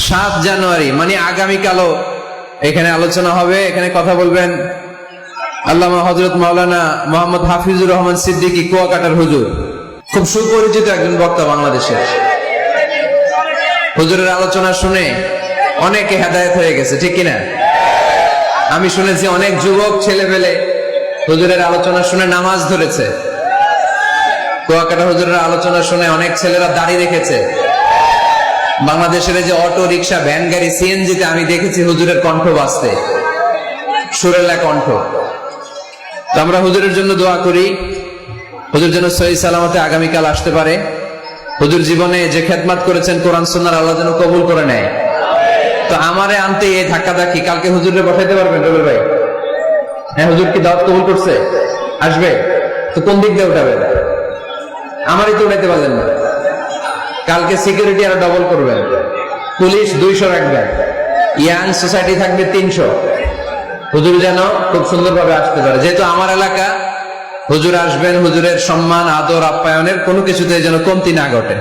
7 জানুয়ারি মানে আগামীকালও এখানে আলোচনা হবে। এখানে কথা বলবেন আল্লামা হযরত মাওলানা মোহাম্মদ হাফিজুর রহমান সিদ্দিকী কুয়াকাটার হুজুর, খুব সুপরিচিত একজন বক্তা বাংলাদেশের। হুজুরের আলোচনা শুনে অনেকে হেদায়েত হয়ে গেছে, ঠিক কিনা? আমি শুনেছি অনেক যুবক ছেলে পেলে হুজুরের আলোচনা শুনে নামাজ ধরেছে। কুয়াকাটা হুজুরের আলোচনা শুনে অনেক ছেলেরা দাড়ি রেখেছে। বাংলাদেশের যে অটো রিক্সা ভ্যান গাড়ি সিএনজিতে আমি দেখেছি হুজুরের কণ্ঠ বাজতে, সুরেলা কণ্ঠ। তো আমরা হুজুরের জন্য দোয়া করি, হুজুর যেন সহি সালামতে আগামীকাল আসতে পারে। হুজুর জীবনে যে খেদমত করেছেন কোরআন সুন্নাহর, আল্লাহ যেন কবুল করে নেয়। তো আমারে আনতে এই ধাক্কাধাক্কি, কালকে হুজুরে বসাইতে পারবেন রবির ভাই? হ্যাঁ, হুজুর কি দাওয়াত কবুল করছে? আসবে তো কোন দিক দিয়ে উঠাবেন? আমারই তো উঠাইতে পারলেন না। কালকে সিকিউরিটি আরো ডবল করবেন, পুলিশ 200 রাখবেন, ইয়াং সোসাইটি থাকবে 300। হুজুর যেন খুব সুন্দরভাবে আসতে পারে। যেহেতু আমার এলাকা, হুজুর আসবেন, হুজুরের সম্মান আদর আপ্যায়নের কোনো কিছুতে যেন কমতি না ঘটে।